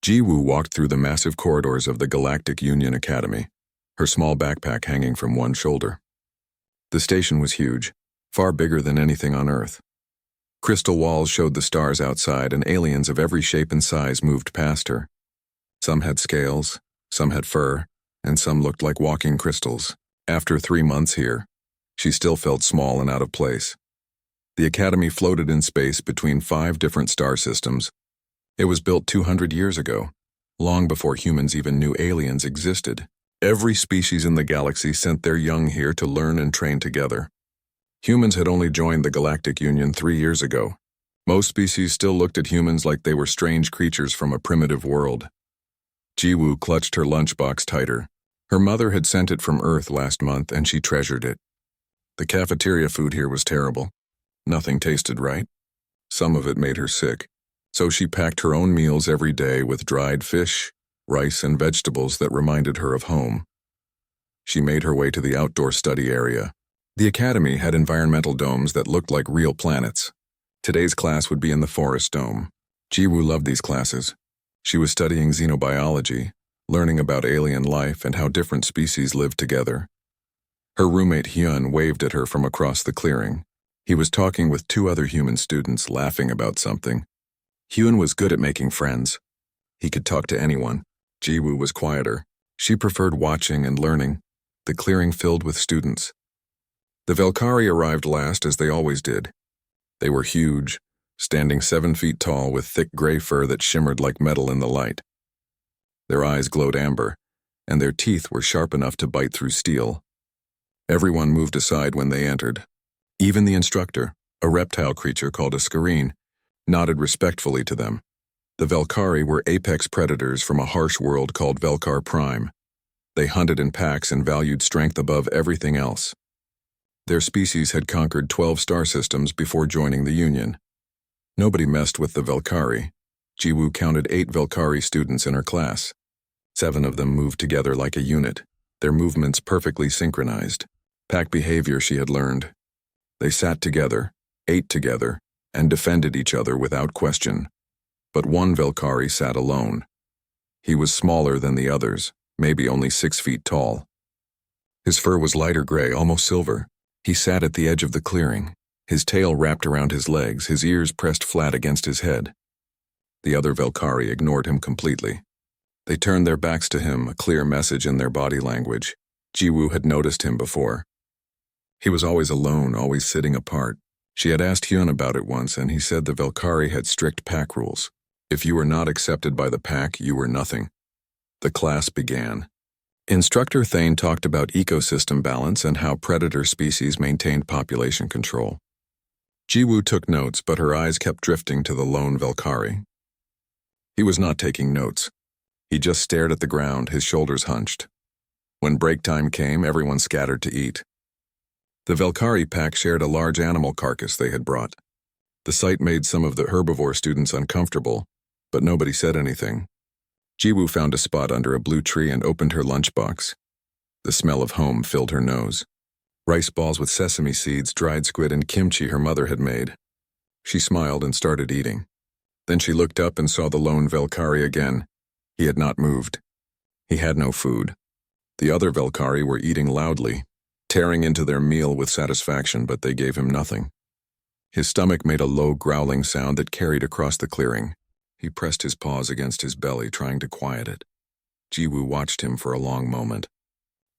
Ji-woo walked through the massive corridors of the Galactic Union Academy, her small backpack hanging from one shoulder. The station was huge, far bigger than anything on Earth. Crystal walls showed the stars outside, and aliens of every shape and size moved past her. Some had scales, some had fur, and some looked like walking crystals. After 3 months here, she still felt small and out of place. The Academy floated in space between 5 different star systems. It was built 200 years ago, long before humans even knew aliens existed. Every species in the galaxy sent their young here to learn and train together. Humans had only joined the Galactic Union 3 years ago. Most species still looked at humans like they were strange creatures from a primitive world. Ji-woo clutched her lunchbox tighter. Her mother had sent it from Earth last month, and she treasured it. The cafeteria food here was terrible. Nothing tasted right. Some of it made her sick. So she packed her own meals every day with dried fish, rice, and vegetables that reminded her of home. She made her way to the outdoor study area. The academy had environmental domes that looked like real planets. Today's class would be in the forest dome. Ji-woo loved these classes. She was studying xenobiology, learning about alien life and how different species lived together. Her roommate Hyun waved at her from across the clearing. He was talking with 2 other human students, laughing about something. Hyun was good at making friends. He could talk to anyone. Ji-woo was quieter. She preferred watching and learning. The clearing filled with students. The Valkyrie arrived last, as they always did. They were huge, standing 7 feet tall with thick gray fur that shimmered like metal in the light. Their eyes glowed amber, and their teeth were sharp enough to bite through steel. Everyone moved aside when they entered. Even the instructor, a reptile creature called a scareen, nodded respectfully to them. The Valkyrie were apex predators from a harsh world called Velkar Prime. They hunted in packs and valued strength above everything else. Their species had conquered 12 star systems before joining the Union. Nobody messed with the Valkyrie. Ji-woo counted 8 Valkyrie students in her class. 7 of them moved together like a unit, their movements perfectly synchronized. Pack behavior she had learned. They sat together, ate together, and defended each other without question. But one Valkyrie sat alone. He was smaller than the others, maybe only 6 feet tall. His fur was lighter gray, almost silver. He sat at the edge of the clearing, his tail wrapped around his legs, his ears pressed flat against his head. The other Valkyrie ignored him completely. They turned their backs to him, a clear message in their body language. Ji-woo had noticed him before. He was always alone, always sitting apart. She had asked Hyun about it once, and he said the Valkyrie had strict pack rules. If you were not accepted by the pack, you were nothing. The class began. Instructor Thane talked about ecosystem balance and how predator species maintained population control. Ji-woo took notes, but her eyes kept drifting to the lone Valkyrie. He was not taking notes. He just stared at the ground, his shoulders hunched. When break time came, everyone scattered to eat. The Valkyrie pack shared a large animal carcass they had brought. The sight made some of the herbivore students uncomfortable, but nobody said anything. Ji-woo found a spot under a blue tree and opened her lunchbox. The smell of home filled her nose. Rice balls with sesame seeds, dried squid, and kimchi her mother had made. She smiled and started eating. Then she looked up and saw the lone Valkyrie again. He had not moved. He had no food. The other Valkyrie were eating loudly, tearing into their meal with satisfaction, but they gave him nothing. His stomach made a low growling sound that carried across the clearing. He pressed his paws against his belly, trying to quiet it. Ji-woo watched him for a long moment.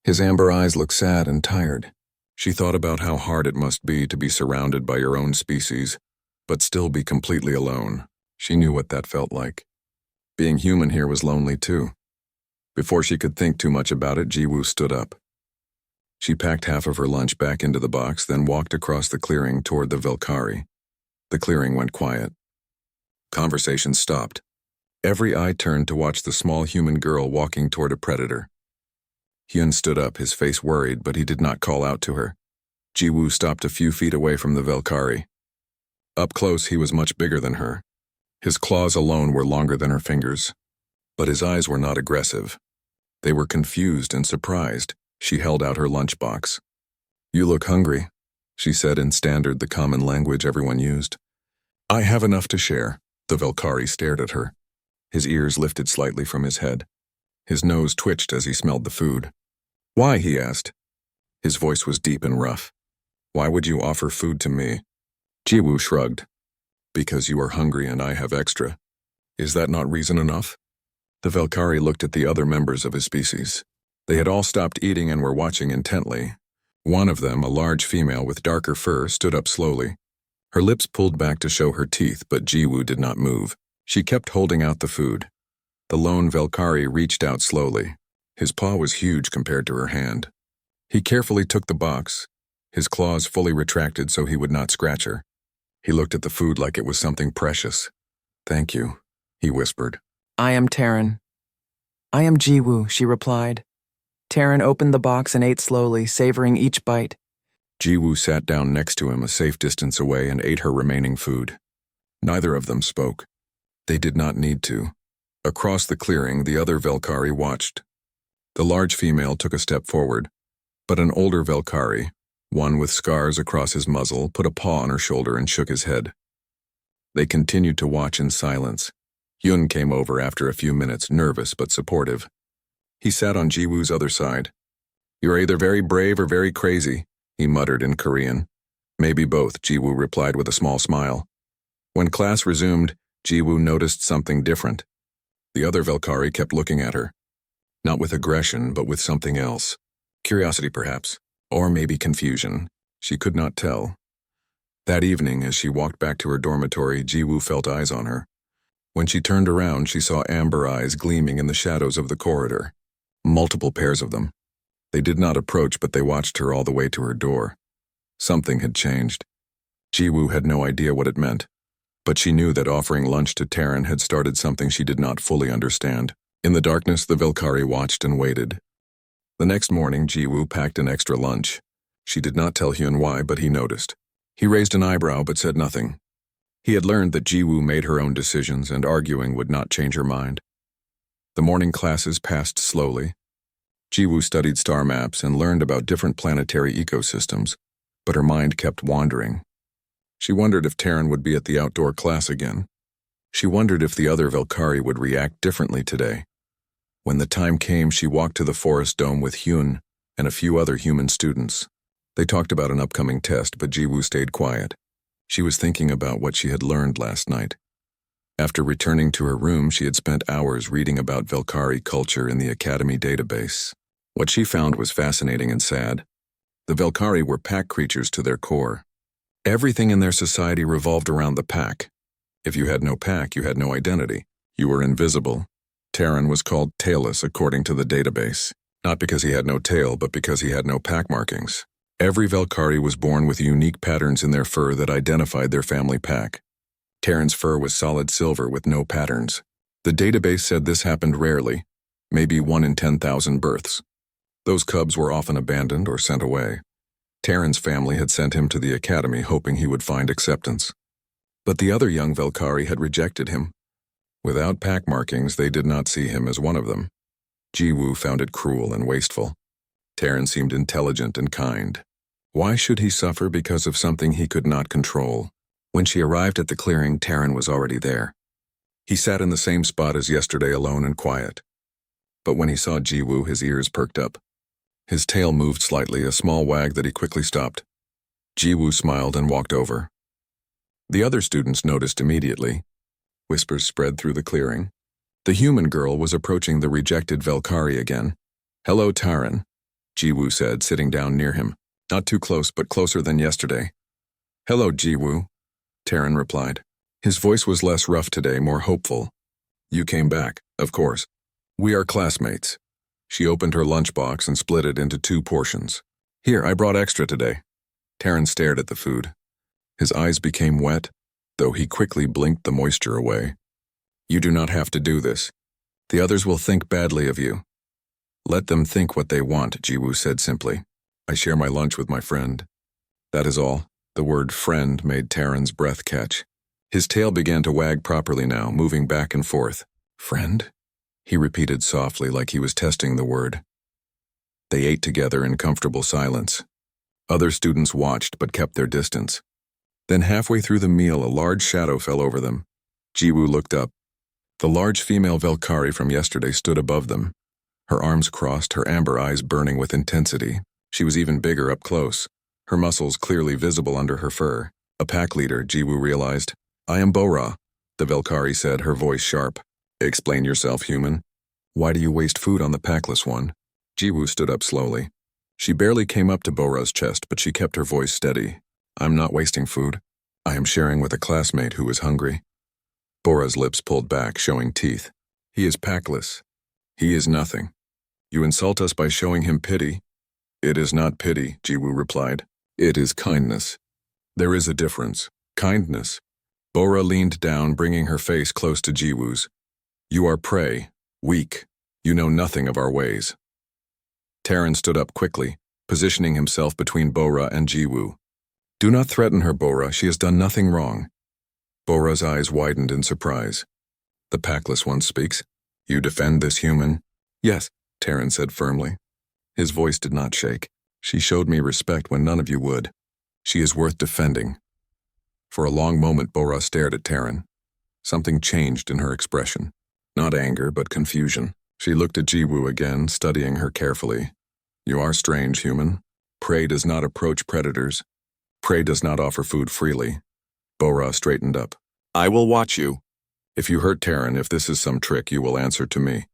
His amber eyes looked sad and tired. She thought about how hard it must be to be surrounded by your own species, but still be completely alone. She knew what that felt like. Being human here was lonely too. Before she could think too much about it, Ji-woo stood up. She packed half of her lunch back into the box, then walked across the clearing toward the Valkyrie. The clearing went quiet. Conversation stopped. Every eye turned to watch the small human girl walking toward a predator. Hyun stood up, his face worried, but he did not call out to her. Ji-woo stopped a few feet away from the Valkyrie. Up close, he was much bigger than her. His claws alone were longer than her fingers. But his eyes were not aggressive. They were confused and surprised. She held out her lunchbox. "You look hungry," she said in standard, the common language everyone used. "I have enough to share." The Valkyrie stared at her. His ears lifted slightly from his head. His nose twitched as he smelled the food. "Why?" he asked. His voice was deep and rough. "Why would you offer food to me?" Jiwoo shrugged. "Because you are hungry and I have extra. Is that not reason enough?" The Velkari looked at the other members of his species. They had all stopped eating and were watching intently. One of them, a large female with darker fur, stood up slowly. Her lips pulled back to show her teeth, but Jiwoo did not move. She kept holding out the food. The lone Velkari reached out slowly. His paw was huge compared to her hand. He carefully took the box, his claws fully retracted so he would not scratch her. He looked at the food like it was something precious. "Thank you," he whispered. "I am Terran." "I am Jiwoo," she replied. Terran opened the box and ate slowly, savoring each bite. Jiwoo sat down next to him a safe distance away and ate her remaining food. Neither of them spoke. They did not need to. Across the clearing, the other Velkari watched. The large female took a step forward, but an older Velkari, one with scars across his muzzle, put a paw on her shoulder and shook his head. They continued to watch in silence. Hyun came over after a few minutes, nervous but supportive. He sat on Jiwoo's other side. "You're either very brave or very crazy," he muttered in Korean. "Maybe both," Jiwoo replied with a small smile. When class resumed, Jiwoo noticed something different. The other Velkari kept looking at her. Not with aggression, but with something else. Curiosity, perhaps. Or maybe confusion. She could not tell. That evening, as she walked back to her dormitory, Jiwoo felt eyes on her. When she turned around, she saw amber eyes gleaming in the shadows of the corridor. Multiple pairs of them. They did not approach, but they watched her all the way to her door. Something had changed. Jiwoo had no idea what it meant, but she knew that offering lunch to Terran had started something she did not fully understand. In the darkness, the Velkari watched and waited. The next morning, Jiwoo packed an extra lunch. She did not tell Hyun why, but he noticed. He raised an eyebrow but said nothing. He had learned that Jiwoo made her own decisions and arguing would not change her mind. The morning classes passed slowly. Jiwoo studied star maps and learned about different planetary ecosystems, but her mind kept wandering. She wondered if Terran would be at the outdoor class again. She wondered if the other Velkari would react differently today. When the time came, she walked to the forest dome with Hyun and a few other human students. They talked about an upcoming test, but Jiwoo stayed quiet. She was thinking about what she had learned last night. After returning to her room, she had spent hours reading about Velkari culture in the Academy database. What she found was fascinating and sad. The Velkari were pack creatures to their core. Everything in their society revolved around the pack. If you had no pack, you had no identity. You were invisible. Terran was called tailless according to the database, not because he had no tail, but because he had no pack markings. Every Velkari was born with unique patterns in their fur that identified their family pack. Terran's fur was solid silver with no patterns. The database said this happened rarely, maybe 1 in 10,000 births. Those cubs were often abandoned or sent away. Terran's family had sent him to the academy hoping he would find acceptance. But the other young Velkari had rejected him. Without pack markings, they did not see him as one of them. Jiwoo found it cruel and wasteful. Terran seemed intelligent and kind. Why should he suffer because of something he could not control? When she arrived at the clearing, Terran was already there. He sat in the same spot as yesterday, alone and quiet. But when he saw Jiwoo, his ears perked up. His tail moved slightly, a small wag that he quickly stopped. Jiwoo smiled and walked over. The other students noticed immediately. Whispers spread through the clearing. The human girl was approaching the rejected Velkari again. "Hello, Terran," Jiwoo said, sitting down near him. "Not too close, but closer than yesterday." "Hello, Jiwoo," Terran replied. His voice was less rough today, more hopeful. "You came back, of course. We are classmates." She opened her lunchbox and split it into 2 portions. "Here, I brought extra today." Terran stared at the food. His eyes became wet, though he quickly blinked the moisture away. "You do not have to do this. The others will think badly of you." "Let them think what they want," Jiwoo said simply. "I share my lunch with my friend. That is all." The word friend made Terran's breath catch. His tail began to wag properly now, moving back and forth. "Friend?" he repeated softly, like he was testing the word. They ate together in comfortable silence. Other students watched but kept their distance. Then halfway through the meal, a large shadow fell over them. Jiwoo looked up. The large female Velkari from yesterday stood above them, her arms crossed, her amber eyes burning with intensity. She was even bigger up close, her muscles clearly visible under her fur. A pack leader, Jiwoo realized. "I am Bora," the Velkari said, her voice sharp. "Explain yourself, human. Why do you waste food on the packless one?" Jiwoo stood up slowly. She barely came up to Bora's chest, but she kept her voice steady. "I'm not wasting food. I am sharing with a classmate who is hungry." Bora's lips pulled back, showing teeth. "He is packless. He is nothing. You insult us by showing him pity." "It is not pity," Jiwoo replied. "It is kindness. There is a difference. Kindness." Bora leaned down, bringing her face close to Jiwoo's. "You are prey, weak. You know nothing of our ways." Terran stood up quickly, positioning himself between Bora and Jiwoo. "Do not threaten her, Bora. She has done nothing wrong." Bora's eyes widened in surprise. "The packless one speaks. You defend this human?" "Yes," Terran said firmly. His voice did not shake. "She showed me respect when none of you would. She is worth defending." For a long moment, Bora stared at Terran. Something changed in her expression. Not anger, but confusion. She looked at Jiwoo again, studying her carefully. "You are strange, human. Prey does not approach predators. Prey does not offer food freely." Bora straightened up. "I will watch you. If you hurt Terran, if this is some trick, you will answer to me."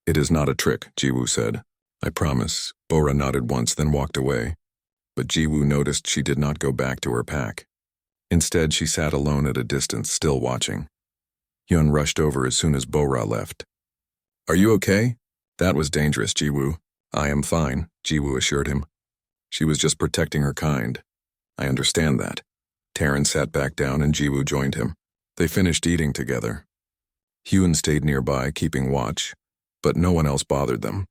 "It is not a trick," Jiwoo said. "I promise." Bora nodded once, then walked away. But Jiwoo noticed she did not go back to her pack. Instead, she sat alone at a distance, still watching. Hyun rushed over as soon as Bora left. "Are you okay?" "That was dangerous, Jiwoo." "I am fine," Jiwoo assured him. "She was just protecting her kind." "I understand that." Terran sat back down and Jiwoo joined him. They finished eating together. Hyun stayed nearby, keeping watch, but no one else bothered them.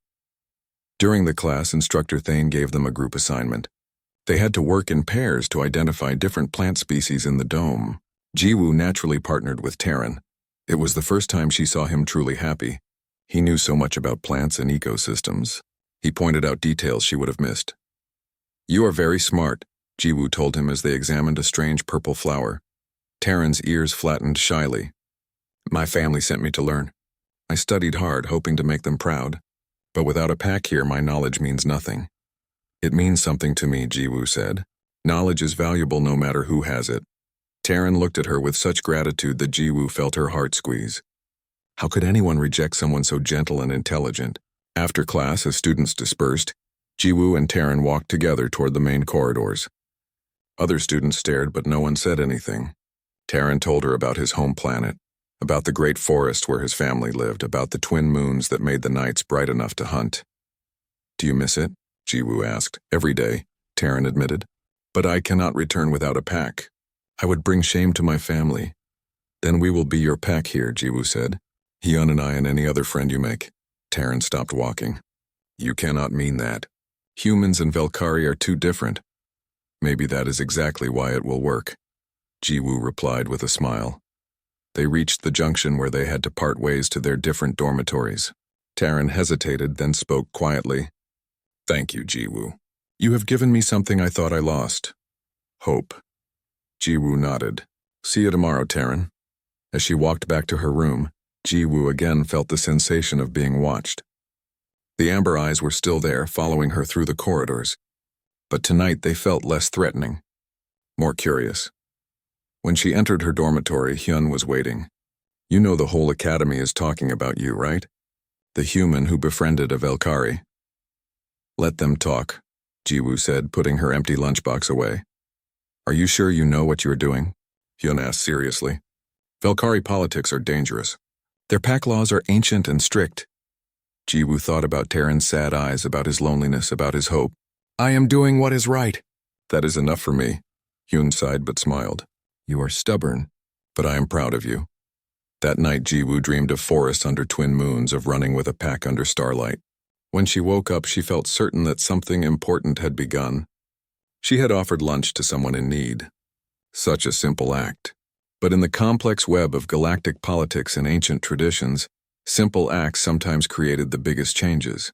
During the class, Instructor Thane gave them a group assignment. They had to work in pairs to identify different plant species in the dome. Jiwoo naturally partnered with Terran. It was the first time she saw him truly happy. He knew so much about plants and ecosystems. He pointed out details she would have missed. "You are very smart," Jiwoo told him as they examined a strange purple flower. Terran's ears flattened shyly. "My family sent me to learn. I studied hard, hoping to make them proud. But without a pack here, my knowledge means nothing." "It means something to me," Jiwoo said. "Knowledge is valuable no matter who has it." Terran looked at her with such gratitude that Jiwoo felt her heart squeeze. How could anyone reject someone so gentle and intelligent? After class, as students dispersed, Jiwoo and Terran walked together toward the main corridors. Other students stared, but no one said anything. Terran told her about his home planet, about the great forest where his family lived, about the twin moons that made the nights bright enough to hunt. "Do you miss it?" Jiwoo asked. "Every day," Terran admitted. "But I cannot return without a pack. I would bring shame to my family." "Then we will be your pack here," Jiwoo said. "Hyun and I and any other friend you make." Terran stopped walking. "You cannot mean that. Humans and Velkari are too different." "Maybe that is exactly why it will work," Jiwoo replied with a smile. They reached the junction where they had to part ways to their different dormitories. Terran hesitated, then spoke quietly. "Thank you, Jiwoo. You have given me something I thought I lost. Hope." Jiwoo nodded. "See you tomorrow, Terran." As she walked back to her room, Jiwoo again felt the sensation of being watched. The amber eyes were still there, following her through the corridors. But tonight they felt less threatening, more curious. When she entered her dormitory, Hyun was waiting. "You know the whole academy is talking about you, right? The human who befriended a Velkari." "Let them talk," Jiwoo said, putting her empty lunchbox away. "Are you sure you know what you are doing?" Hyun asked seriously. "Velkari politics are dangerous. Their pack laws are ancient and strict." Jiwoo thought about Terran's sad eyes, about his loneliness, about his hope. "I am doing what is right." "That is enough for me," Hyun sighed but smiled. "You are stubborn, but I am proud of you." That night, Jiwoo dreamed of forests under twin moons, of running with a pack under starlight. When she woke up, she felt certain that something important had begun. She had offered lunch to someone in need. Such a simple act. But in the complex web of galactic politics and ancient traditions, simple acts sometimes created the biggest changes.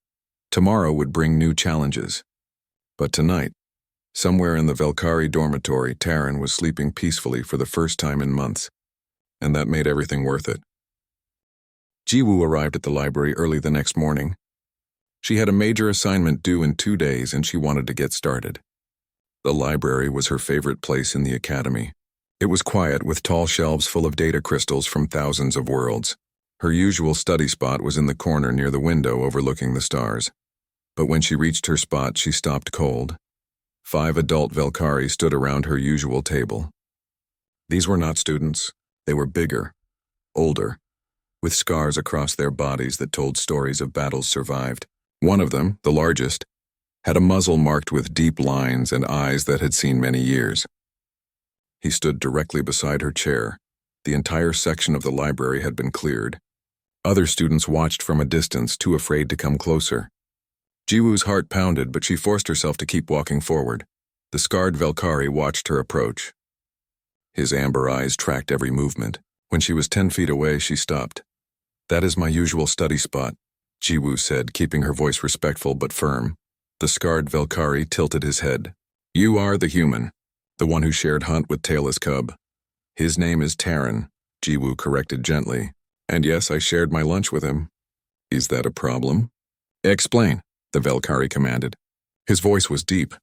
Tomorrow would bring new challenges. But tonight, somewhere in the Velkari dormitory, Terran was sleeping peacefully for the first time in months, and that made everything worth it. Jiwoo arrived at the library early the next morning. She had a major assignment due in 2 days and she wanted to get started. The library was her favorite place in the academy. It was quiet with tall shelves full of data crystals from thousands of worlds. Her usual study spot was in the corner near the window overlooking the stars. But when she reached her spot, she stopped cold. 5 adult Velkari stood around her usual table. These were not students. They were bigger, older, with scars across their bodies that told stories of battles survived. One of them, the largest, had a muzzle marked with deep lines and eyes that had seen many years. He stood directly beside her chair. The entire section of the library had been cleared. Other students watched from a distance, too afraid to come closer. Jiwoo's heart pounded, but she forced herself to keep walking forward. The scarred Velkari watched her approach. His amber eyes tracked every movement. When she was 10 feet away, she stopped. "That is my usual study spot," Jiwoo said, keeping her voice respectful but firm. The scarred Velkari tilted his head. "You are the human, the one who shared hunt with Tailless Cub. His name is Terran," Jiwoo corrected gently. "And yes, I shared my lunch with him." "Is that a problem?" "Explain," the Velkari commanded. His voice was deep,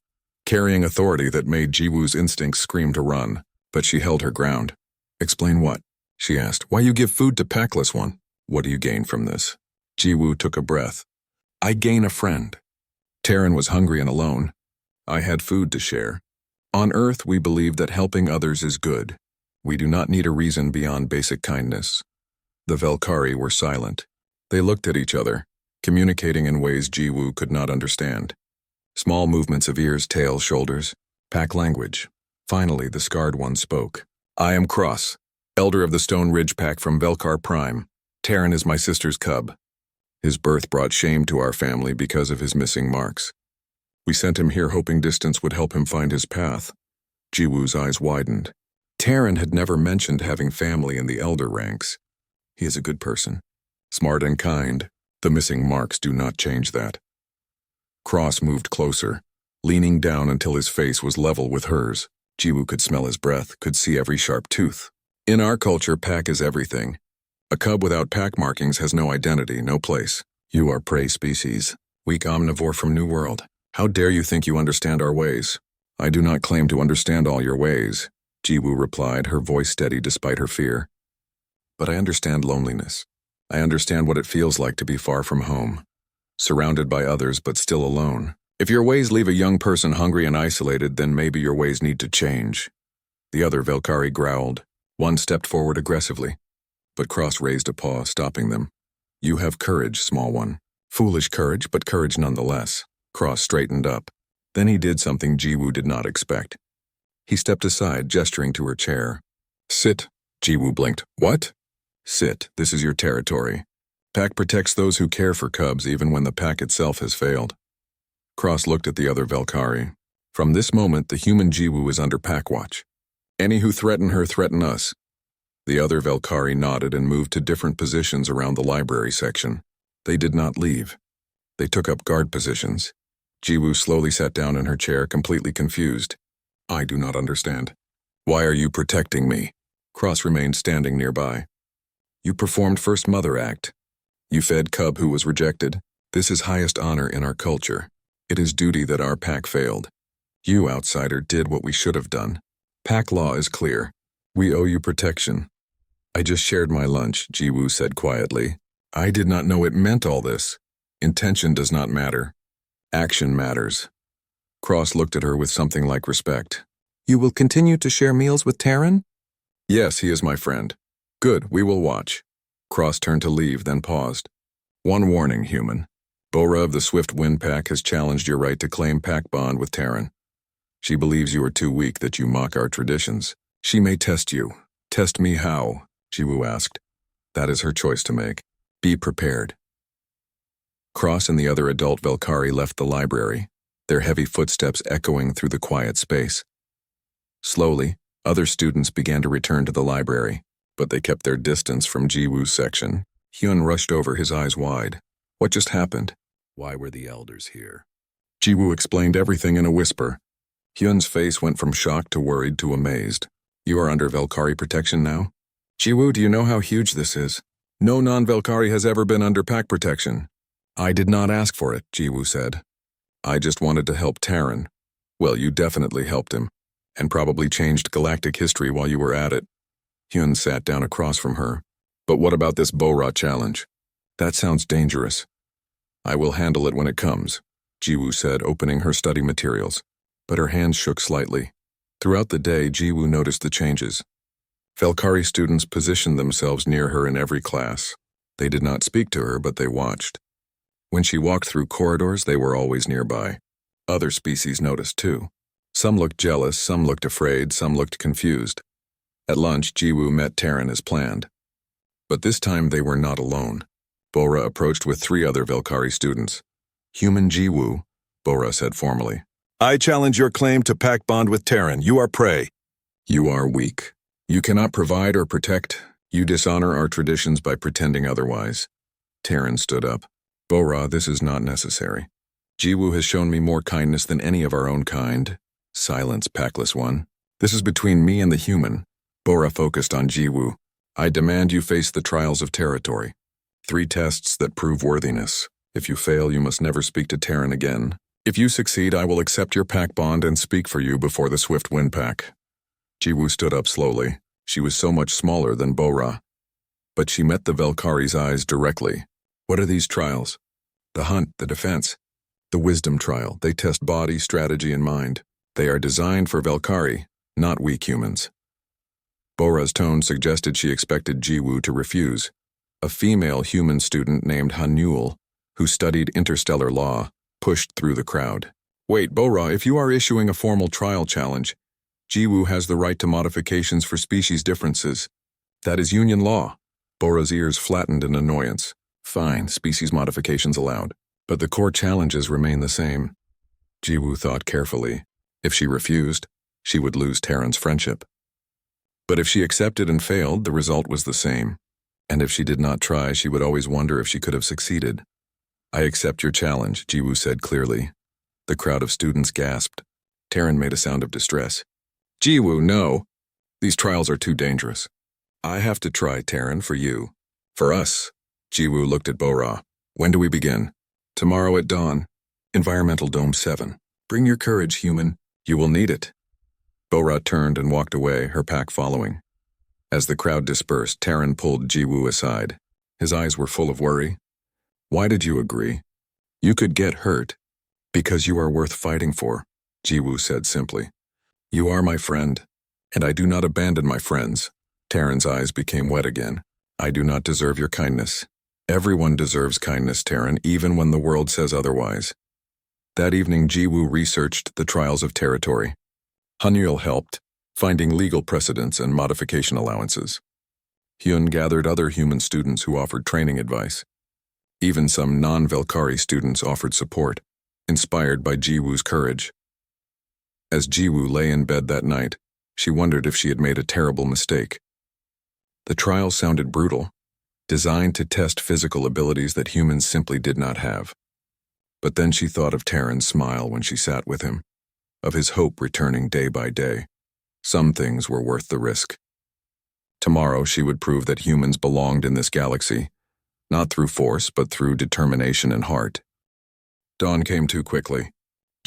carrying authority that made Jiwoo's instincts scream to run, but she held her ground. "Explain what?" she asked. "Why you give food to Packless One? What do you gain from this?" Jiwoo took a breath. "I gain a friend. Terran was hungry and alone. I had food to share. On Earth, we believe that helping others is good. We do not need a reason beyond basic kindness." The Velkari were silent. They looked at each other, communicating in ways Jiwoo could not understand. Small movements of ears, tails, shoulders. Pack language. Finally, the scarred one spoke. "I am Cross, Elder of the Stone Ridge Pack from Velkar Prime. Terran is my sister's cub. His birth brought shame to our family because of his missing marks. We sent him here hoping distance would help him find his path." Jiwoo's eyes widened. Terran had never mentioned having family in the elder ranks. He is a good person, smart and kind. The missing marks do not change that. Cross moved closer, leaning down until his face was level with hers. Jiwoo could smell his breath, could see every sharp tooth. "In our culture, pack is everything. A cub without pack markings has no identity, no place. You are prey species, weak omnivore from New World. How dare you think you understand our ways?" "I do not claim to understand all your ways," Jiwoo replied, her voice steady despite her fear. "But I understand loneliness. I understand what it feels like to be far from home, surrounded by others but still alone. If your ways leave a young person hungry and isolated, then maybe your ways need to change." The other Velkari growled. One stepped forward aggressively, but Cross raised a paw, stopping them. "You have courage, small one. Foolish courage, but courage nonetheless." Cross straightened up. Then he did something Jiwoo did not expect. He stepped aside, gesturing to her chair. "Sit." Jiwoo blinked. "What?" "Sit. This is your territory. Pack protects those who care for cubs even when the pack itself has failed." Cross looked at the other Velkari. "From this moment, the human Jiwoo is under pack watch. Any who threaten her threaten us." The other Velkari nodded and moved to different positions around the library section. They did not leave. They took up guard positions. Jiwoo slowly sat down in her chair, completely confused. "I do not understand. Why are you protecting me?" Cross remained standing nearby. "You performed First Mother Act. You fed cub who was rejected. This is highest honor in our culture. It is duty that our pack failed. You, outsider, did what we should have done. Pack law is clear. We owe you protection." "I just shared my lunch," Jiwoo said quietly. "I did not know it meant all this. Intention does not matter. Action matters." Cross looked at her with something like respect. "You will continue to share meals with Terran?" "Yes, he is my friend." "Good, we will watch." Cross turned to leave, then paused. "One warning, human. Bora of the Swift Wind Pack has challenged your right to claim pack bond with Terran. She believes you are too weak, that you mock our traditions. She may test you. Test me how?" Jiwoo asked. "That is her choice to make. Be prepared." Cross and the other adult Velkari left the library, their heavy footsteps echoing through the quiet space. Slowly, other students began to return to the library, but they kept their distance from Jiwoo's section. Hyun rushed over, his eyes wide. "What just happened?" "Why were the elders here?" Jiwoo explained everything in a whisper. Hyun's face went from shocked to worried to amazed. "You are under Velkari protection now?" "Jiwoo, do you know how huge this is?" No non-Velkari has ever been under pack protection. I did not ask for it, Jiwoo said. I just wanted to help Terran. Well, you definitely helped him, and probably changed galactic history while you were at it. Hyun sat down across from her. But what about this Bora challenge? That sounds dangerous. I will handle it when it comes, Jiwoo said, opening her study materials. But her hands shook slightly. Throughout the day, Jiwoo noticed the changes. Velkari students positioned themselves near her in every class. They did not speak to her, but they watched. When she walked through corridors, they were always nearby. Other species noticed too. Some looked jealous, some looked afraid, some looked confused. At lunch, Jiwoo met Terran as planned. But this time they were not alone. Bora approached with 3 other Velkari students. Human Jiwoo, Bora said formally. I challenge your claim to pact bond with Terran. You are prey. You are weak. You cannot provide or protect. You dishonor our traditions by pretending otherwise. Terran stood up. Bora, this is not necessary. Jiwoo has shown me more kindness than any of our own kind. Silence, Packless One. This is between me and the human. Bora focused on Jiwoo. I demand you face the trials of territory. 3 tests that prove worthiness. If you fail, you must never speak to Terran again. If you succeed, I will accept your pack bond and speak for you before the Swift Wind Pack. Jiwoo stood up slowly. She was so much smaller than Bora. But she met the Velkari's eyes directly. What are these trials? The hunt, the defense. The wisdom trial. They test body, strategy, and mind. They are designed for Velkari, not weak humans. Bora's tone suggested she expected Jiwoo to refuse. A female human student named Hanul, who studied interstellar law, pushed through the crowd. Wait, Bora, if you are issuing a formal trial challenge, Jiwoo has the right to modifications for species differences. That is union law. Bora's ears flattened in annoyance. Fine, species modifications allowed. But the core challenges remain the same. Jiwoo thought carefully. If she refused, she would lose Terran's friendship. But if she accepted and failed, the result was the same. And if she did not try, she would always wonder if she could have succeeded. I accept your challenge, Jiwoo said clearly. The crowd of students gasped. Terran made a sound of distress. Jiwoo, no. These trials are too dangerous. I have to try, Terran, for you. For us. Jiwoo looked at Bora. When do we begin? Tomorrow at dawn. Environmental Dome 7. Bring your courage, human. You will need it. Bora turned and walked away, her pack following. As the crowd dispersed, Terran pulled Jiwoo aside. His eyes were full of worry. Why did you agree? You could get hurt. Because you are worth fighting for, Jiwoo said simply. You are my friend, and I do not abandon my friends. Terran's eyes became wet again. I do not deserve your kindness. Everyone deserves kindness, Terran, even when the world says otherwise. That evening, Jiwoo researched the trials of territory. Hanul helped, finding legal precedents and modification allowances. Hyun gathered other human students who offered training advice. Even some non-Velkari students offered support, inspired by Jiwoo's courage. As Jiwoo lay in bed that night, she wondered if she had made a terrible mistake. The trial sounded brutal, designed to test physical abilities that humans simply did not have. But then she thought of Terran's smile when she sat with him, of his hope returning day by day. Some things were worth the risk. Tomorrow she would prove that humans belonged in this galaxy, not through force but through determination and heart. Dawn came too quickly.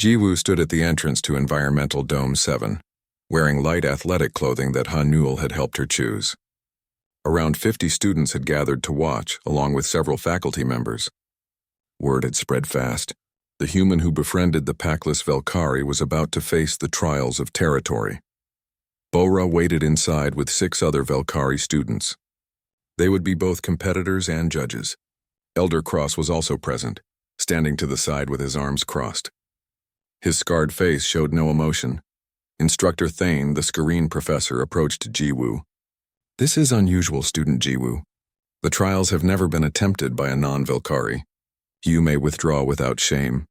Jiwoo stood at the entrance to Environmental Dome 7, wearing light athletic clothing that Hanul had helped her choose. Around 50 students had gathered to watch, along with several faculty members. Word had spread fast. The human who befriended the packless Velkari was about to face the trials of territory. Bora waited inside with 6 other Velkari students. They would be both competitors and judges. Elder Cross was also present, standing to the side with his arms crossed. His scarred face showed no emotion. Instructor Thane, the Scareen professor, approached Jiwoo. This is unusual, student Jiwoo. The trials have never been attempted by a non-Velkari. You may withdraw without shame.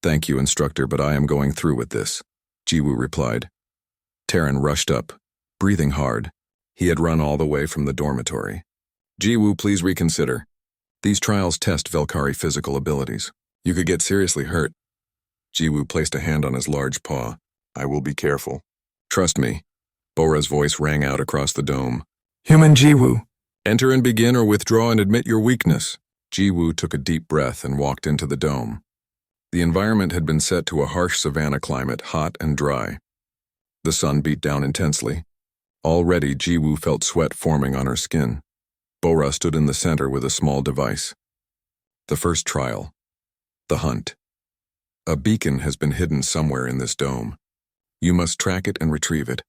Thank you, instructor, but I am going through with this, Jiwoo replied. Terran rushed up, breathing hard. He had run all the way from the dormitory. Jiwoo, please reconsider. These trials test Velkari physical abilities. You could get seriously hurt. Jiwoo placed a hand on his large paw. I will be careful. Trust me. Bora's voice rang out across the dome. Human Jiwoo, Enter and begin or withdraw and admit your weakness. Ji-woo took a deep breath and walked into the dome. The environment had been set to a harsh savanna climate, hot and dry. The sun beat down intensely. Already, Ji-woo felt sweat forming on her skin. Bora stood in the center with a small device. The first trial. The hunt. A beacon has been hidden somewhere in this dome. You must track it and retrieve it.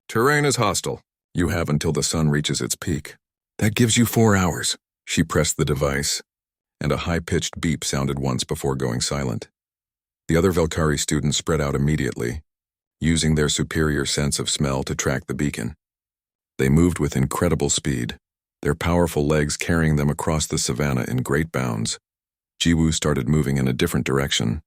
Terrain is hostile. You have until the sun reaches its peak. That gives you 4 hours. She pressed the device, and a high-pitched beep sounded once before going silent. The other Velkari students spread out immediately, using their superior sense of smell to track the beacon. They moved with incredible speed, their powerful legs carrying them across the savanna in great bounds. Ji-woo started moving in a different direction.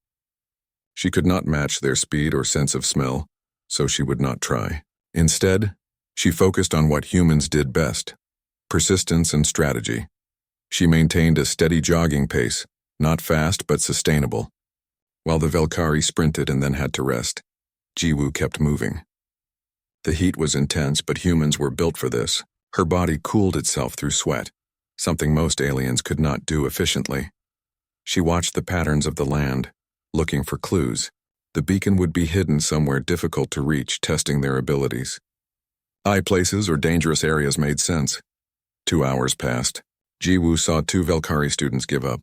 She could not match their speed or sense of smell, so she would not try. Instead, she focused on what humans did best: persistence and strategy. She maintained a steady jogging pace, not fast but sustainable. While the Velkari sprinted and then had to rest, Ji-woo kept moving. The heat was intense, but humans were built for this. Her body cooled itself through sweat, something most aliens could not do efficiently. She watched the patterns of the land, looking for clues. The beacon would be hidden somewhere difficult to reach, testing their abilities. High places or dangerous areas made sense. 2 hours passed. Ji-woo saw 2 Velkari students give up,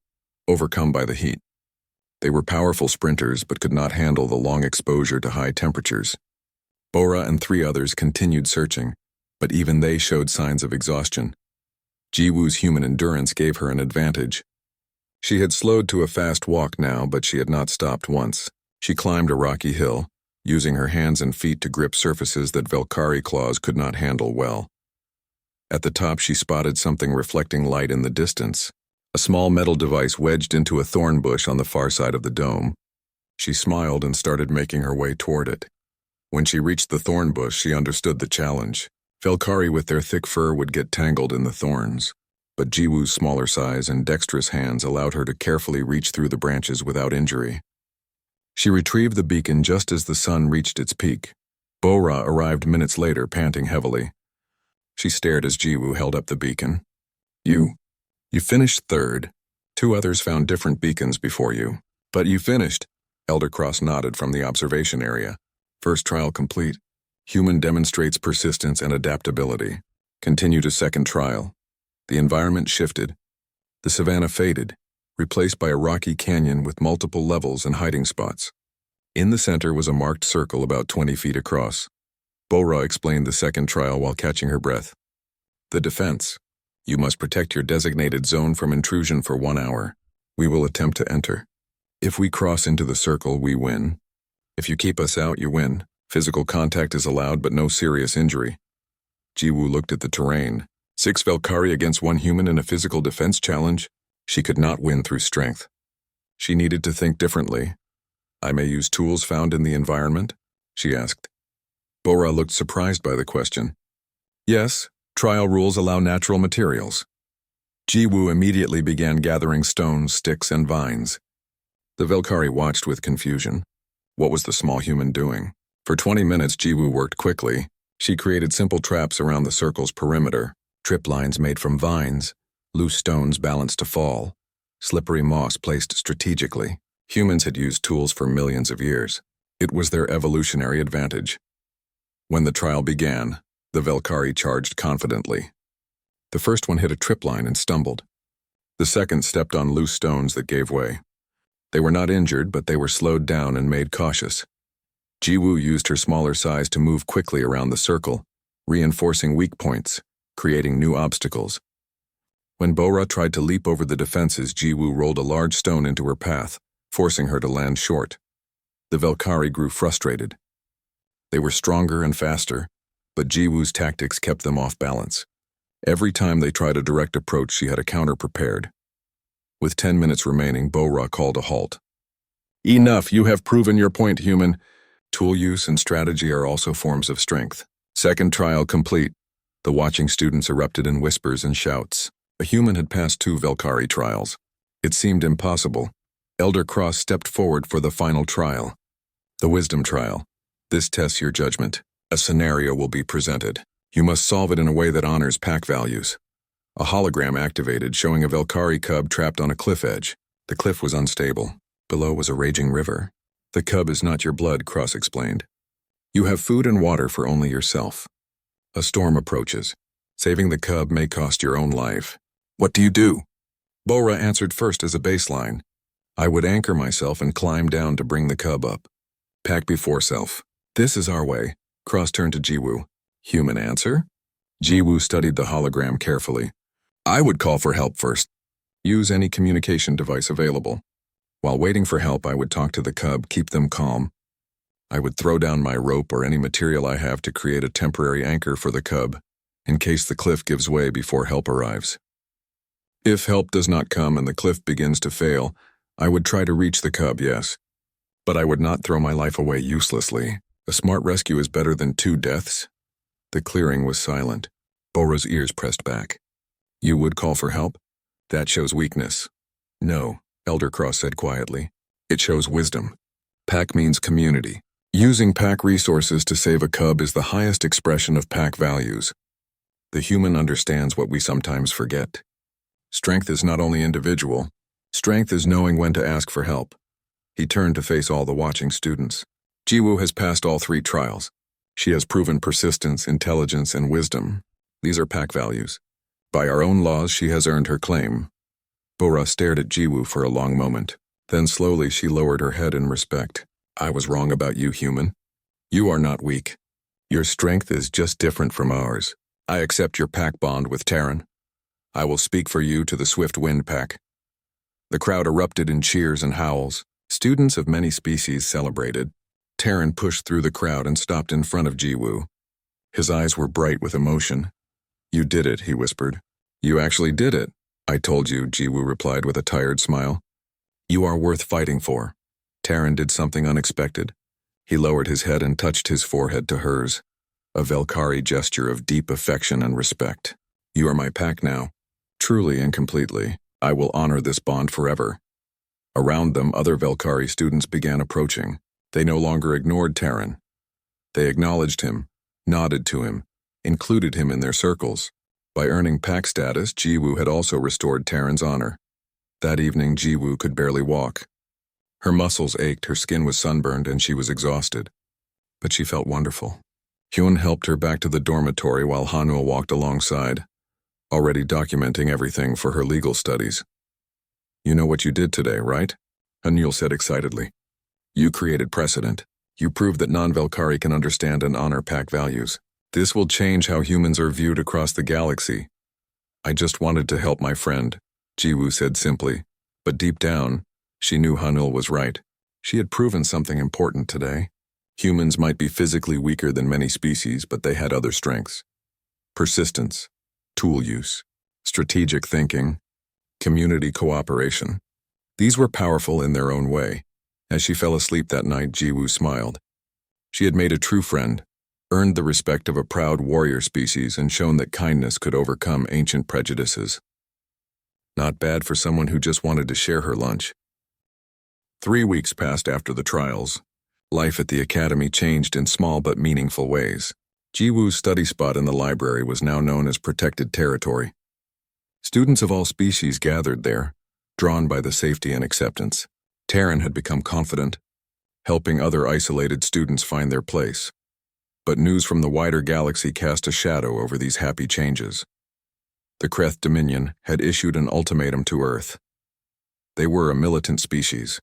overcome by the heat. They were powerful sprinters but could not handle the long exposure to high temperatures. Bora and 3 others continued searching, but even they showed signs of exhaustion. Ji-woo's human endurance gave her an advantage. She had slowed to a fast walk now, but she had not stopped once. She climbed a rocky hill, using her hands and feet to grip surfaces that Velkari claws could not handle well. At the top, she spotted something reflecting light in the distance, a small metal device wedged into a thorn bush on the far side of the dome. She smiled and started making her way toward it. When she reached the thorn bush, she understood the challenge. Velkari with their thick fur would get tangled in the thorns, but Ji-woo's smaller size and dexterous hands allowed her to carefully reach through the branches without injury. She retrieved the beacon just as the sun reached its peak. Bora arrived minutes later, panting heavily. She stared as Ji-woo held up the beacon. You finished third. 2 others found different beacons before you. But you finished. Elder Cross nodded from the observation area. First trial complete. Human demonstrates persistence and adaptability. Continue to second trial. The environment shifted. The savanna faded, replaced by a rocky canyon with multiple levels and hiding spots. In the center was a marked circle about 20 feet across. Bora explained the second trial while catching her breath. The defense. You must protect your designated zone from intrusion for 1 hour. We will attempt to enter. If we cross into the circle, we win. If you keep us out, you win. Physical contact is allowed, but no serious injury. Ji-woo looked at the terrain. 6 Velkari against 1 human in a physical defense challenge. She could not win through strength. She needed to think differently. I may use tools found in the environment? She asked. Bora looked surprised by the question. Yes, trial rules allow natural materials. Ji-woo immediately began gathering stones, sticks, and vines. The Velkari watched with confusion. What was the small human doing? For 20 minutes, Ji-woo worked quickly. She created simple traps around the circle's perimeter, trip lines made from vines, loose stones balanced to fall, slippery moss placed strategically. Humans had used tools for millions of years. It was their evolutionary advantage. When the trial began, the Velkari charged confidently. The first one hit a trip line and stumbled. The second stepped on loose stones that gave way. They were not injured, but they were slowed down and made cautious. Ji-woo used her smaller size to move quickly around the circle, reinforcing weak points, creating new obstacles. When Bora tried to leap over the defenses, Ji-woo rolled a large stone into her path, forcing her to land short. The Velkari grew frustrated. They were stronger and faster, but Ji-woo's tactics kept them off balance. Every time they tried a direct approach, she had a counter prepared. With 10 minutes remaining, Bora called a halt. Enough, you have proven your point, human. Tool use and strategy are also forms of strength. Second trial complete. The watching students erupted in whispers and shouts. A human had passed 2 Velkari trials. It seemed impossible. Elder Cross stepped forward for the final trial. The wisdom trial. This tests your judgment. A scenario will be presented. You must solve it in a way that honors pack values. A hologram activated, showing a Velkari cub trapped on a cliff edge. The cliff was unstable. Below was a raging river. The cub is not your blood, Cross explained. You have food and water for only yourself. A storm approaches. Saving the cub may cost your own life. What do you do? Bora answered first as a baseline. I would anchor myself and climb down to bring the cub up. Pack before self. This is our way. Cross turned to Jiwoo. Human answer? Jiwoo studied the hologram carefully. I would call for help first. Use any communication device available. While waiting for help, I would talk to the cub, keep them calm. I would throw down my rope or any material I have to create a temporary anchor for the cub, in case the cliff gives way before help arrives. If help does not come and the cliff begins to fail, I would try to reach the cub, yes. But I would not throw my life away uselessly. A smart rescue is better than 2 deaths. The clearing was silent. Bora's ears pressed back. You would call for help? That shows weakness. No, Elder Cross said quietly. It shows wisdom. Pack means community. Using pack resources to save a cub is the highest expression of pack values. The human understands what we sometimes forget. Strength is not only individual. Strength is knowing when to ask for help. He turned to face all the watching students. Jiwoo has passed all 3 trials. She has proven persistence, intelligence, and wisdom. These are pack values. By our own laws, she has earned her claim. Bora stared at Jiwoo for a long moment. Then slowly she lowered her head in respect. I was wrong about you, human. You are not weak. Your strength is just different from ours. I accept your pack bond with Terran. I will speak for you to the Swift Wind Pack. The crowd erupted in cheers and howls. Students of many species celebrated. Terran pushed through the crowd and stopped in front of Jiwoo. His eyes were bright with emotion. You did it, he whispered. You actually did it. I told you, Jiwoo replied with a tired smile. You are worth fighting for. Terran did something unexpected. He lowered his head and touched his forehead to hers, a Velkari gesture of deep affection and respect. You are my pack now. Truly and completely, I will honor this bond forever. Around them, other Velkari students began approaching. They no longer ignored Terran. They acknowledged him, nodded to him, included him in their circles. By earning pack status, Jiwoo had also restored Terran's honor. That evening, Jiwoo could barely walk. Her muscles ached, her skin was sunburned, and she was exhausted. But she felt wonderful. Hyun helped her back to the dormitory while Hanul walked alongside, already documenting everything for her legal studies. You know what you did today, right? Hanul said excitedly. You created precedent. You proved that non-Velkari can understand and honor pack values. This will change how humans are viewed across the galaxy. I just wanted to help my friend, Jiwoo said simply. But deep down, she knew Hanul was right. She had proven something important today. Humans might be physically weaker than many species, but they had other strengths. Persistence, tool use, strategic thinking, community cooperation. These were powerful in their own way. As she fell asleep that night, Jiwoo smiled. She had made a true friend, earned the respect of a proud warrior species, and shown that kindness could overcome ancient prejudices. Not bad for someone who just wanted to share her lunch. 3 weeks passed after the trials. Life at the academy changed in small but meaningful ways. Jiwoo's study spot in the library was now known as protected territory. Students of all species gathered there, drawn by the safety and acceptance. Terran had become confident, helping other isolated students find their place. But news from the wider galaxy cast a shadow over these happy changes. The Kreth Dominion had issued an ultimatum to Earth. They were a militant species,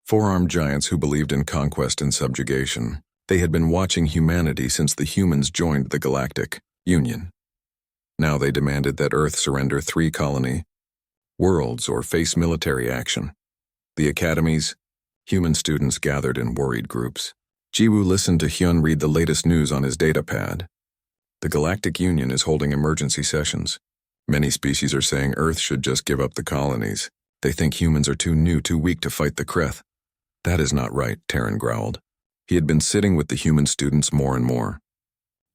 four-armed giants who believed in conquest and subjugation. They had been watching humanity since the humans joined the Galactic Union. Now they demanded that Earth surrender 3 colony worlds or face military action. The academies, human students gathered in worried groups. Jiwoo listened to Hyun read the latest news on his datapad. The Galactic Union is holding emergency sessions. Many species are saying Earth should just give up the colonies. They think humans are too new, too weak to fight the Kreth. That is not right, Terran growled. He had been sitting with the human students more and more.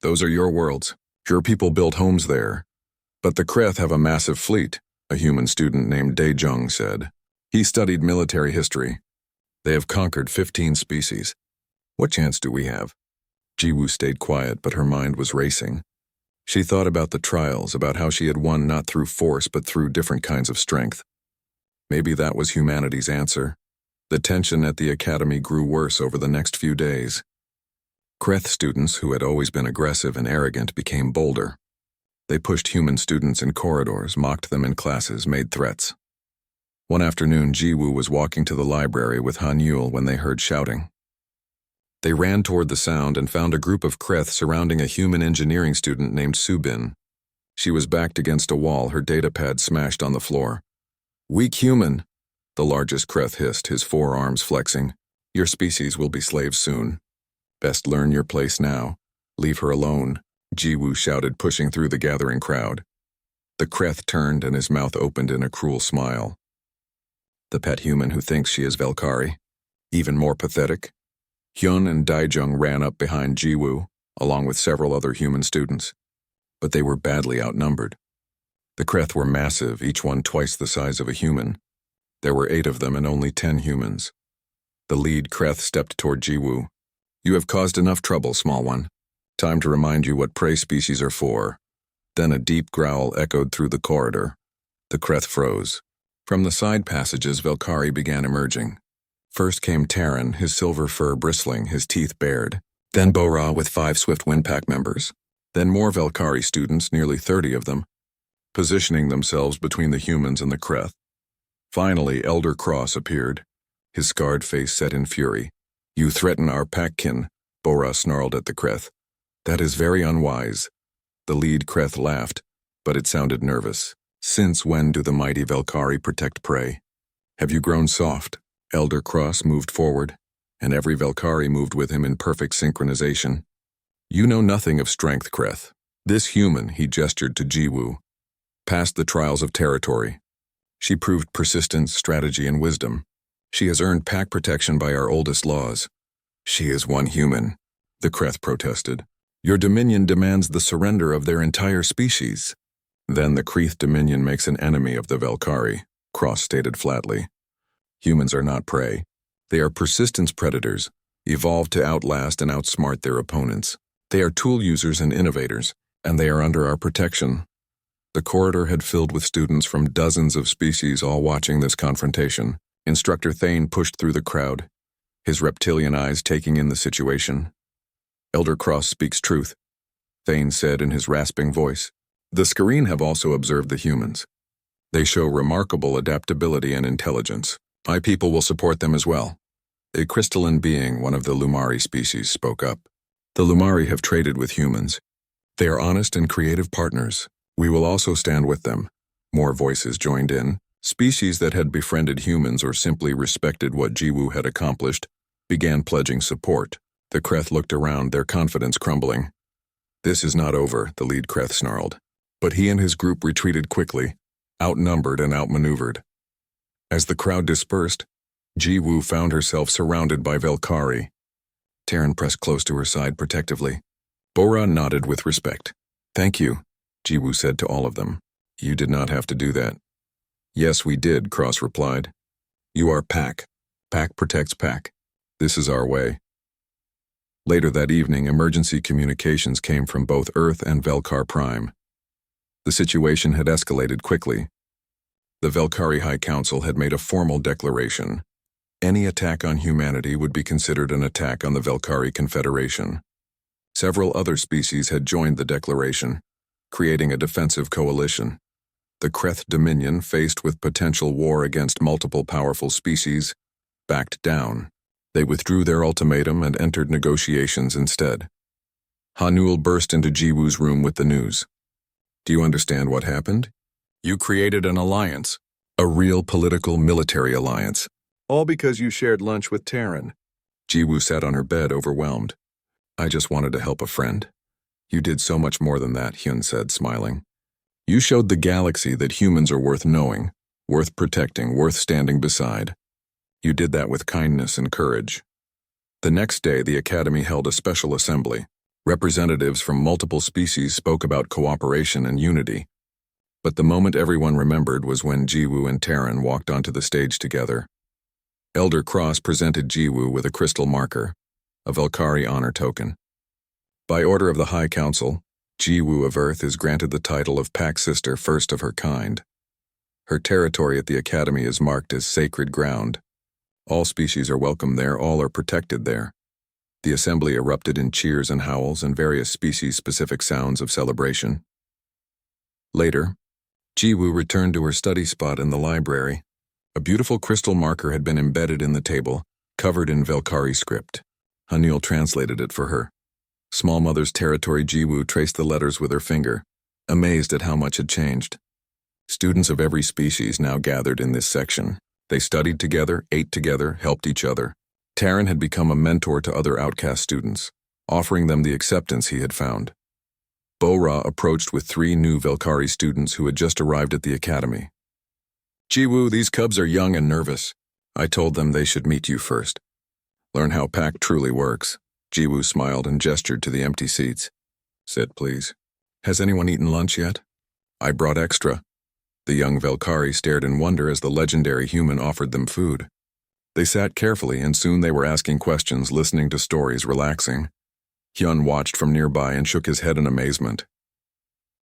Those are your worlds. Your people built homes there. But the Kreth have a massive fleet, a human student named Daejung said. He studied military history. They have conquered 15 species. What chance do we have? Jiwoo stayed quiet, but her mind was racing. She thought about the trials, about how she had won not through force but through different kinds of strength. Maybe that was humanity's answer. The tension at the academy grew worse over the next few days. Kreth students, who had always been aggressive and arrogant, became bolder. They pushed human students in corridors, mocked them in classes, made threats. One afternoon, Jiwoo was walking to the library with Hanyul when they heard shouting. They ran toward the sound and found a group of Kreth surrounding a human engineering student named Subin. She was backed against a wall, her datapad smashed on the floor. "Weak human," the largest Kreth hissed, his forearms flexing. "Your species will be slaves soon. Best learn your place now. Leave her alone," Jiwoo shouted, pushing through the gathering crowd. The Kreth turned and his mouth opened in a cruel smile. The pet human who thinks she is Valkyrie. Even more pathetic. Hyun and Daijung ran up behind Jiwoo, along with several other human students. But they were badly outnumbered. The Kreth were massive, each one twice the size of a human. There were 8 of them and only 10 humans. The lead Kreth stepped toward Jiwoo. "You have caused enough trouble, small one. Time to remind you what prey species are for." Then a deep growl echoed through the corridor. The Kreth froze. From the side passages, Valkyrie began emerging. First came Terran, his silver fur bristling, his teeth bared. Then Bora with 5 Swift Windpack members. Then more Valkyrie students, nearly 30 of them, positioning themselves between the humans and the Kreth. Finally, Elder Cross appeared, his scarred face set in fury. "You threaten our packkin," Bora snarled at the Kreth. "That is very unwise." The lead Kreth laughed, but it sounded nervous. "Since when do the mighty Valkyrie protect prey? Have you grown soft?" Elder Cross moved forward, and every Valkyrie moved with him in perfect synchronization. "You know nothing of strength, Kreth. This human," he gestured to Jiwoo, "passed the trials of territory. She proved persistence, strategy, and wisdom. She has earned pack protection by our oldest laws." "She is one human," the Kreth protested. "Your dominion demands the surrender of their entire species." "Then the Kreth dominion makes an enemy of the Valkyrie," Cross stated flatly. "Humans are not prey. They are persistence predators, evolved to outlast and outsmart their opponents. They are tool users and innovators, and they are under our protection." The corridor had filled with students from dozens of species, all watching this confrontation. Instructor Thane pushed through the crowd, his reptilian eyes taking in the situation. "Elder Cross speaks truth," Thane said in his rasping voice. "The Skareen have also observed the humans. They show remarkable adaptability and intelligence. My people will support them as well." A crystalline being, one of the Lumari species, spoke up. "The Lumari have traded with humans. They are honest and creative partners. We will also stand with them." More voices joined in. Species that had befriended humans or simply respected what Jiwoo had accomplished began pledging support. The Kreth looked around, their confidence crumbling. "This is not over," the lead Kreth snarled. But he and his group retreated quickly, outnumbered and outmaneuvered. As the crowd dispersed, Jiwoo found herself surrounded by Valkyrie. Terran pressed close to her side protectively. Bora nodded with respect. "Thank you," Jiwoo said to all of them. "You did not have to do that." "Yes, we did," Cross replied. "You are pack. Pack protects pack. This is our way." Later that evening, emergency communications came from both Earth and Velkar Prime. The situation had escalated quickly. The Valkyrie High Council had made a formal declaration. Any attack on humanity would be considered an attack on the Valkyrie Confederation. Several other species had joined the declaration, creating a defensive coalition. The Kreth Dominion, faced with potential war against multiple powerful species, backed down. They withdrew their ultimatum and entered negotiations instead. Hanul burst into Jiwoo's room with the news. "Do you understand what happened? You created an alliance, a real political military alliance, all because you shared lunch with Terran." Jiwoo sat on her bed, overwhelmed. "I just wanted to help a friend." "You did so much more than that," Hyun said, smiling. "You showed the galaxy that humans are worth knowing, worth protecting, worth standing beside. You did that with kindness and courage." The next day, the Academy held a special assembly. Representatives from multiple species spoke about cooperation and unity. But the moment everyone remembered was when Jiwoo and Terran walked onto the stage together. Elder Cross presented Jiwoo with a crystal marker, a Valkyrie honor token. By order of the High Council, Jiwoo of Earth is granted the title of Pack Sister First of her kind. Her territory at the Academy is marked as sacred ground. All species are welcome there, all are protected there. The assembly erupted in cheers and howls and various species-specific sounds of celebration. Later, Jiwoo returned to her study spot in the library. A beautiful crystal marker had been embedded in the table, covered in Velkari script. Hanil translated it for her. Small Mother's territory. Jiwoo traced the letters with her finger, amazed at how much had changed. Students of every species now gathered in this section. They studied together, ate together, helped each other. Taran had become a mentor to other outcast students, offering them the acceptance he had found. Bo-Ra approached with 3 new Velkari students who had just arrived at the academy. Jiwoo, these cubs are young and nervous. I told them they should meet you first. Learn how Pack truly works. Jiwoo smiled and gestured to the empty seats. Sit, please. Has anyone eaten lunch yet? I brought extra. The young Velkari stared in wonder as the legendary human offered them food. They sat carefully, and soon they were asking questions, listening to stories, relaxing. Hyun watched from nearby and shook his head in amazement.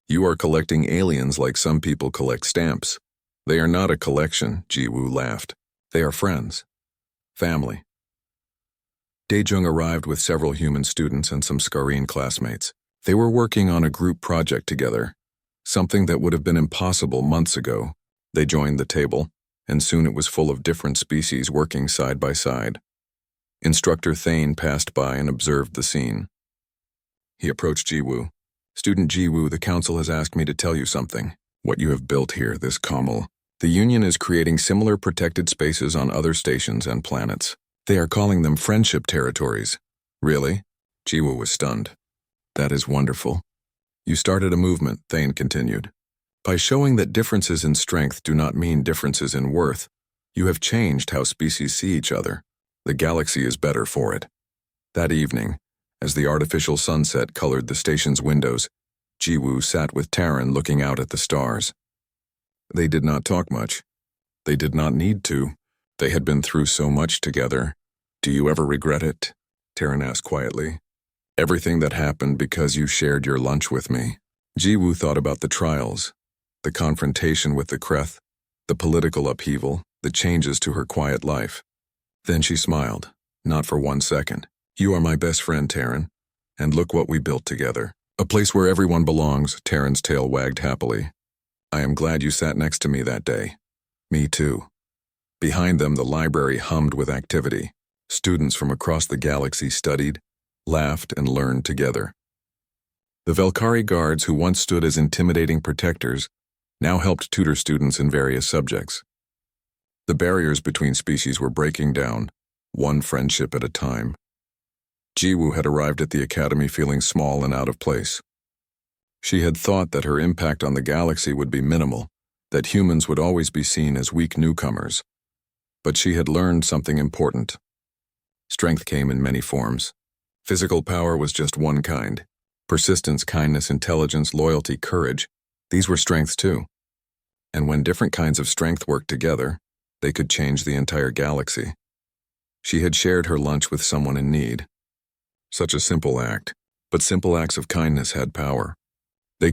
You are collecting aliens like some people collect stamps. They are not a collection, Jiwoo laughed. They are friends. Family. Daejung arrived with several human students and some Scarine classmates. They were working on a group project together, something that would have been impossible months ago. They joined the table, and soon it was full of different species working side by side. Instructor Thane passed by and observed the scene. He approached Jiwoo. Student Jiwoo, the council has asked me to tell you something. What you have built here, this Kamal. The Union is creating similar protected spaces on other stations and planets. They are calling them friendship territories. Really? Jiwoo was stunned. That is wonderful. You started a movement, Thane continued. By showing that differences in strength do not mean differences in worth, you have changed how species see each other. The galaxy is better for it. That evening, as the artificial sunset colored the station's windows, Jiwoo sat with Taran looking out at the stars. They did not talk much. They did not need to. They had been through so much together. Do you ever regret it? Taran asked quietly. Everything that happened because you shared your lunch with me. Jiwoo thought about the trials, the confrontation with the Kreth, the political upheaval, the changes to her quiet life. Then she smiled, not for 1 second. You are my best friend, Taran, and look what we built together. A place where everyone belongs. Taran's tail wagged happily. I am glad you sat next to me that day. Me too. Behind them, the library hummed with activity. Students from across the galaxy studied, laughed, and learned together. The Velkari guards, who once stood as intimidating protectors, now helped tutor students in various subjects. The barriers between species were breaking down, one friendship at a time. Jiwoo had arrived at the academy feeling small and out of place. She had thought that her impact on the galaxy would be minimal, that humans would always be seen as weak newcomers. But she had learned something important. Strength came in many forms. Physical power was just one kind. Persistence, kindness, intelligence, loyalty, courage, these were strengths too. And when different kinds of strength worked together, they could change the entire galaxy. She had shared her lunch with someone in need. Such a simple act, but simple acts of kindness had power. They